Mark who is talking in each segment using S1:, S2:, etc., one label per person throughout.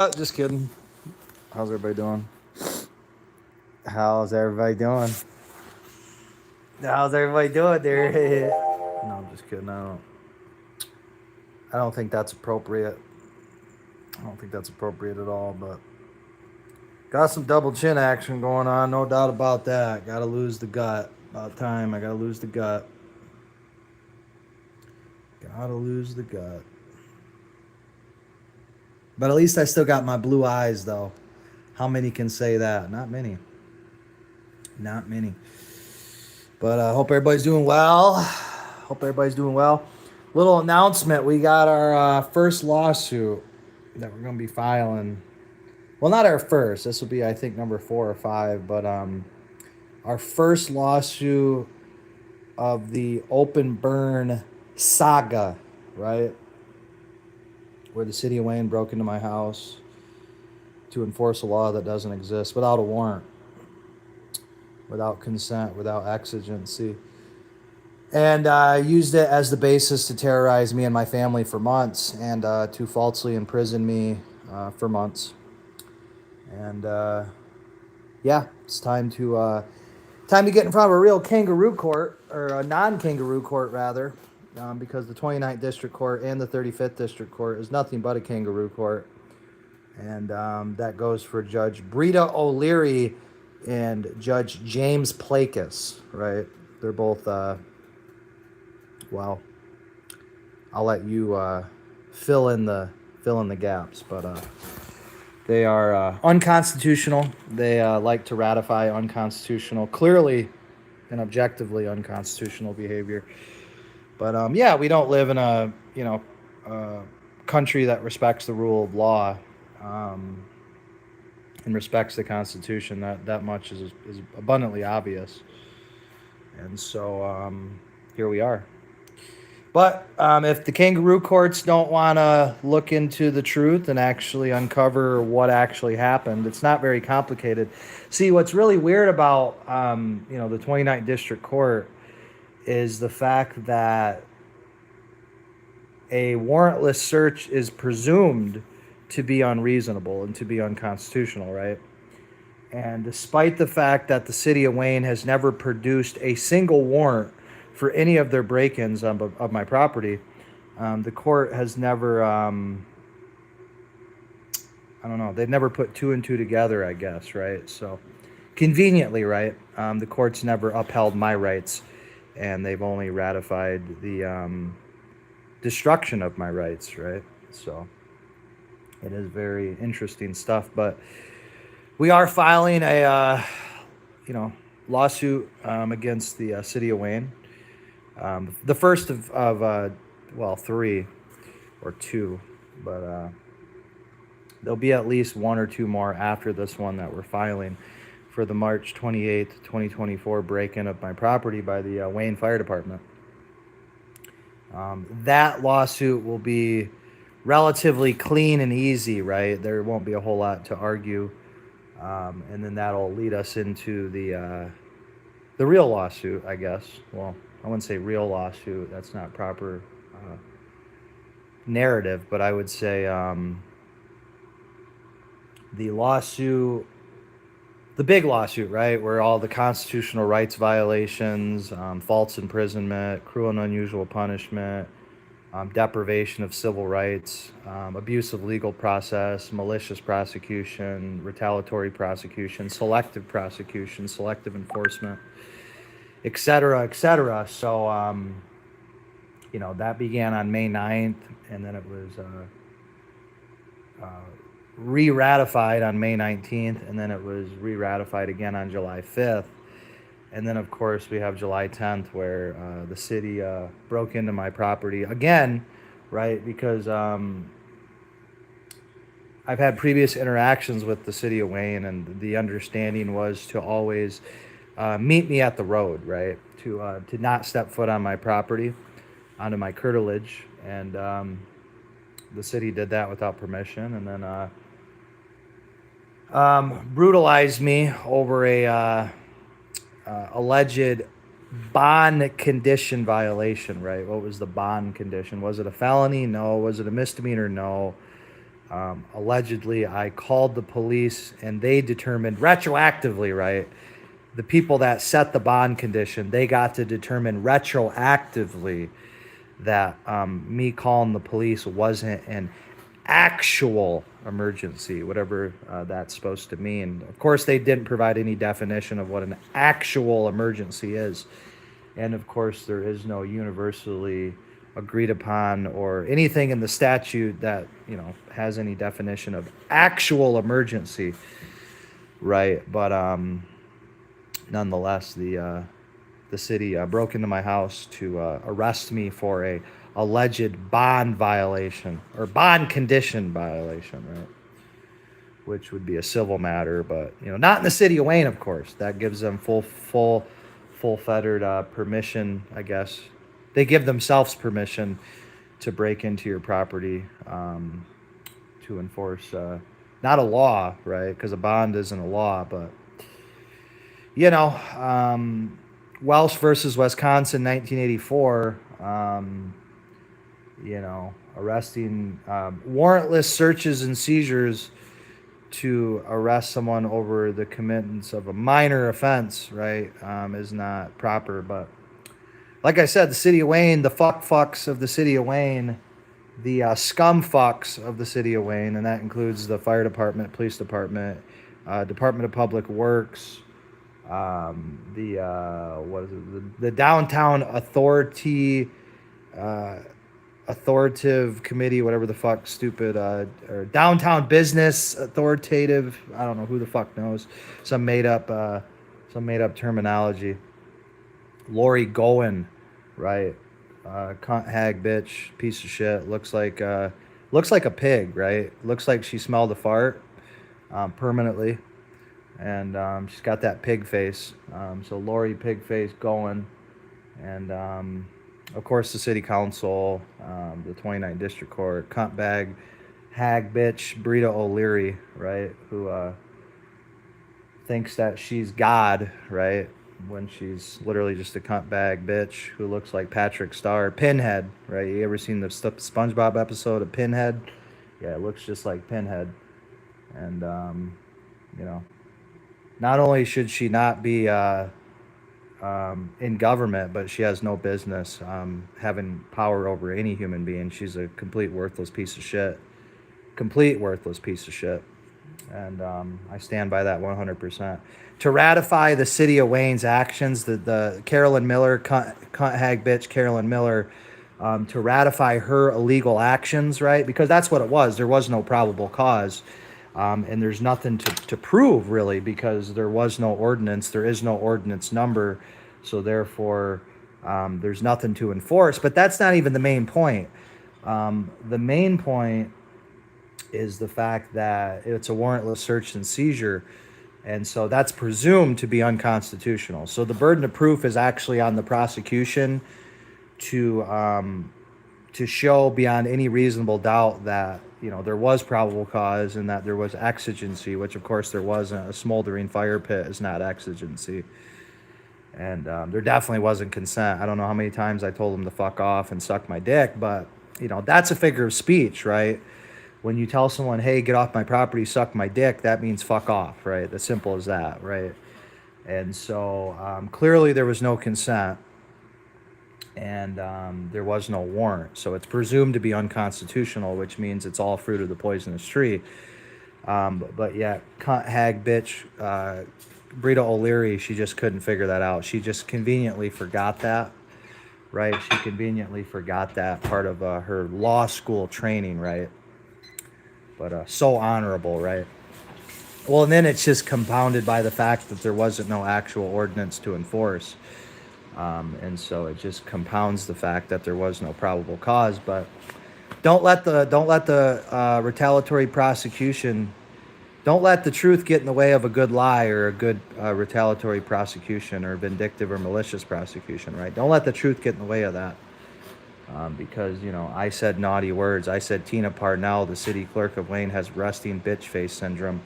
S1: Just kidding. How's everybody doing? How's everybody doing? How's everybody doing there? No, I'm just kidding. I don't think that's appropriate. I don't think that's appropriate at all. But got some double chin action going on, no doubt about that. Got to lose the gut. About time. I got to lose the gut. Got to lose the gut. But at least I still got my blue eyes, though. How many can say that? Not many. Not many. But I hope everybody's doing well. Hope everybody's doing well. Little announcement. We got our first lawsuit that we're going to be filing. Well, not our first. This will be, I think, number 4 or 5. But our first lawsuit of the open burn saga, right? Where the city of Wayne broke into my house to enforce a law that doesn't exist without a warrant, without consent, without exigency. And used it as the basis to terrorize me and my family for months and to falsely imprison me for months. And yeah, it's time to get in front of a real kangaroo court, or a non-kangaroo court rather, because the 29th District Court and the 35th District Court is nothing but a kangaroo court. And that goes for Judge Brita O'Leary and Judge James Plakis, right? They're both, well, I'll let you fill in the gaps, but they are unconstitutional. They like to ratify unconstitutional, clearly and objectively unconstitutional behavior. But yeah, we don't live in a country that respects the rule of law. And respects the Constitution. That much is abundantly obvious. And so here we are. But if the kangaroo courts don't want to look into the truth and actually uncover what actually happened, it's not very complicated. See, what's really weird about the 29th District Court is the fact that a warrantless search is presumed to be unreasonable and to be unconstitutional, right? And despite the fact that the city of Wayne has never produced a single warrant for any of their break-ins of my property, the court has never, I don't know, they've never put 2 and 2 together, I guess, right? So conveniently, right, the court's never upheld my rights, and they've only ratified the destruction of my rights, right? So it is very interesting stuff, but we are filing a, lawsuit against the city of Wayne. The first of 3 or 2, but there'll be at least 1 or 2 more after this one that we're filing for the March 28th, 2024 break-in of my property by the Wayne Fire Department. That lawsuit will be relatively clean and easy, right? There won't be a whole lot to argue, and then that'll lead us into the real lawsuit, I guess. Well, I wouldn't say real lawsuit. That's not proper narrative, but I would say the lawsuit, the big lawsuit, right, where all the constitutional rights violations, false imprisonment, cruel and unusual punishment, deprivation of civil rights, abuse of legal process, malicious prosecution, retaliatory prosecution, selective enforcement, et cetera, et cetera. So, that began on May 9th, and then it was re-ratified on May 19th, and then it was re-ratified again on July 5th. And then, of course, we have July 10th, where the city broke into my property again, right? Because I've had previous interactions with the city of Wayne, and the understanding was to always meet me at the road, right? To not step foot on my property, onto my curtilage. And the city did that without permission, and then brutalized me over a alleged bond condition violation, right? What was the bond condition? Was it a felony? No. Was it a misdemeanor? No. Allegedly, I called the police and they determined retroactively, right? The people that set the bond condition, they got to determine retroactively that me calling the police wasn't an actual emergency, whatever that's supposed to mean. Of course, they didn't provide any definition of what an actual emergency is. And of course, there is no universally agreed upon or anything in the statute that, has any definition of actual emergency, right? But nonetheless, the city broke into my house to arrest me for a alleged bond violation or bond condition violation, right? Which would be a civil matter, but not in the city of Wayne, of course. That gives them full fettered permission, I guess. They give themselves permission to break into your property to enforce not a law, right? Because a bond isn't a law, but Welsh versus Wisconsin, 1984. Arresting warrantless searches and seizures to arrest someone over the committance of a minor offense, right, is not proper. But like I said, the city of Wayne, the fucks of the city of Wayne, the scum fucks of the city of Wayne, and that includes the fire department, police department, Department of Public Works, the downtown authoritative committee, whatever the fuck, stupid, or downtown business authoritative, I don't know, who the fuck knows, some made up terminology. Lori Goen, right? Cunt, hag, bitch, piece of shit. Looks like a pig, right? Looks like she smelled a fart permanently, and she's got that pig face. So Lori Pig Face Goen, and of course the city council, the 29th District Court, cunt bag, hag, bitch, Brita O'Leary, right? Who thinks that she's God, right? When she's literally just a cunt bag bitch who looks like Patrick Star. Pinhead, right? You ever seen the SpongeBob episode of Pinhead? Yeah, it looks just like Pinhead. And, not only should she not be in government, but she has no business having power over any human being. She's a complete worthless piece of shit. And I stand by that 100%. To ratify the city of Wayne's actions, the Carolyn Miller, cunt hag bitch Carolyn Miller, to ratify her illegal actions, right? Because that's what it was. There was no probable cause. And there's nothing to prove, really, because there was no ordinance. There is no ordinance number. So therefore, there's nothing to enforce. But that's not even the main point. The main point is the fact that it's a warrantless search and seizure, and so that's presumed to be unconstitutional. So the burden of proof is actually on the prosecution to show beyond any reasonable doubt that there was probable cause and that there was exigency, which of course there wasn't. A smoldering fire pit is not exigency, and there definitely wasn't consent. I don't know how many times I told them to fuck off and suck my dick, but that's a figure of speech, right? When you tell someone, hey, get off my property, suck my dick, that means fuck off, right? As simple as that, right? And so clearly there was no consent, and there was no warrant. So it's presumed to be unconstitutional, which means it's all fruit of the poisonous tree. But yeah, cunt, hag, bitch, Brita O'Leary, she just couldn't figure that out. She just conveniently forgot that, right? She conveniently forgot that part of her law school training, right? But so honorable, right? Well, and then it's just compounded by the fact that there wasn't no actual ordinance to enforce. And so it just compounds the fact that there was no probable cause. But don't let the retaliatory prosecution, don't let the truth get in the way of a good lie or a good retaliatory prosecution or vindictive or malicious prosecution, right? Don't let the truth get in the way of that. Because, I said naughty words. I said Tina Parnell, the city clerk of Wayne, has resting bitch face syndrome.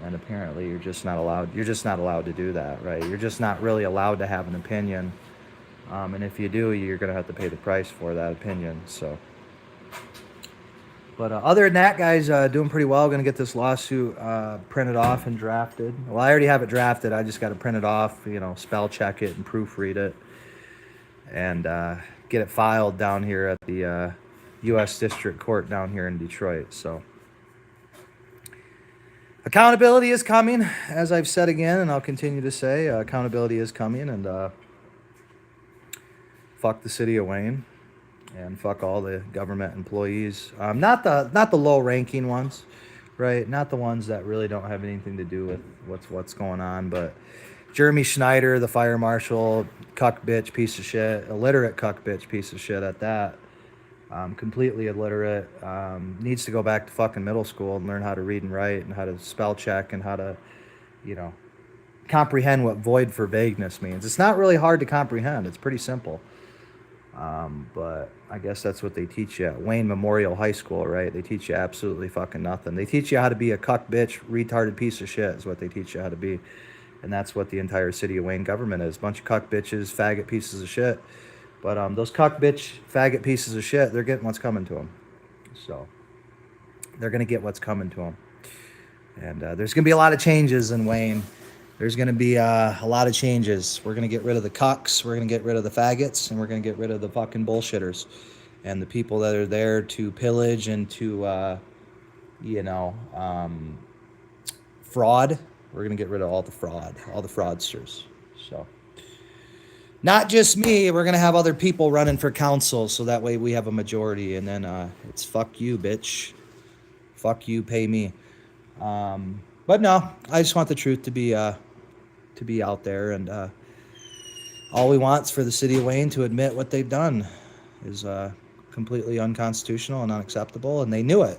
S1: And apparently you're just not allowed to do that, right? You're just not really allowed to have an opinion. And if you do, you're going to have to pay the price for that opinion. So, But other than that, guys, doing pretty well. Going to get this lawsuit printed off and drafted. Well, I already have it drafted. I just got to print it off, spell check it and proofread it, and get it filed down here at the U.S. District Court down here in Detroit. So accountability is coming, as I've said again, and I'll continue to say, accountability is coming, and fuck the city of Wayne. And fuck all the government employees. Not the low-ranking ones, right? Not the ones that really don't have anything to do with what's going on. But Jeremy Schneider, the fire marshal, cuck bitch piece of shit, illiterate cuck bitch piece of shit at that. Completely illiterate. Needs to go back to fucking middle school and learn how to read and write and how to spell check and how to, comprehend what void for vagueness means. It's not really hard to comprehend. It's pretty simple. But I guess that's what they teach you at Wayne Memorial High School, right? They teach you absolutely fucking nothing. They teach you how to be a cuck bitch, retarded piece of shit is what they teach you how to be. And that's what the entire city of Wayne government is. Bunch of cuck bitches, faggot pieces of shit. But those cuck bitch, faggot pieces of shit, they're getting what's coming to them. So they're going to get what's coming to them. And there's going to be a lot of changes in Wayne. There's going to be a lot of changes. We're going to get rid of the cucks. We're going to get rid of the faggots. And we're going to get rid of the fucking bullshitters. And the people that are there to pillage and to, fraud. We're going to get rid of all the fraud, all the fraudsters. So, not just me. We're going to have other people running for council. So that way we have a majority. And then it's fuck you, bitch. Fuck you, pay me. But no, I just want the truth to be out there, and all we want is for the city of Wayne to admit what they've done is completely unconstitutional and unacceptable, and they knew it.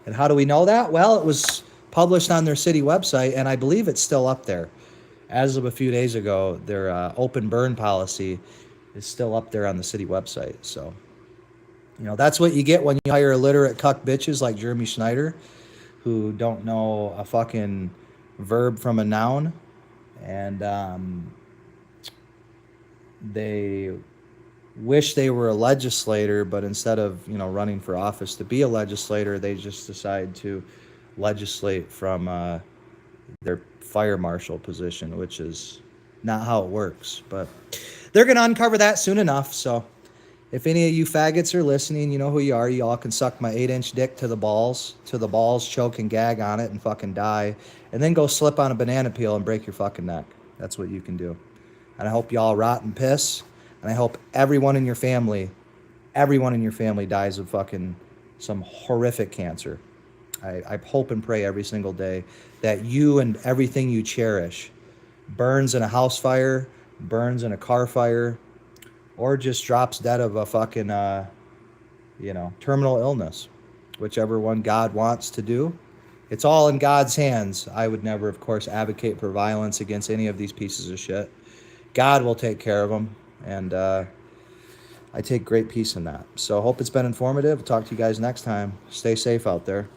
S1: And how do we know that? Well, it was published on their city website, and I believe it's still up there. As of a few days ago, their open burn policy is still up there on the city website. So, that's what you get when you hire illiterate cuck bitches like Jeremy Schneider, who don't know a fucking verb from a noun. And they wish they were a legislator, but instead of, running for office to be a legislator, they just decide to legislate from their fire marshal position, which is not how it works. But they're going to uncover that soon enough. So if any of you faggots are listening, you know who you are. You all can suck my 8-inch dick to the balls, choke and gag on it and fucking die. And then go slip on a banana peel and break your fucking neck. That's what you can do. And I hope you all rot and piss. And I hope everyone in your family dies of fucking some horrific cancer. I hope and pray every single day that you and everything you cherish burns in a house fire, burns in a car fire, or just drops dead of a fucking, terminal illness. Whichever one God wants to do. It's all in God's hands. I would never, of course, advocate for violence against any of these pieces of shit. God will take care of them, and I take great peace in that. So hope it's been informative. Talk to you guys next time. Stay safe out there.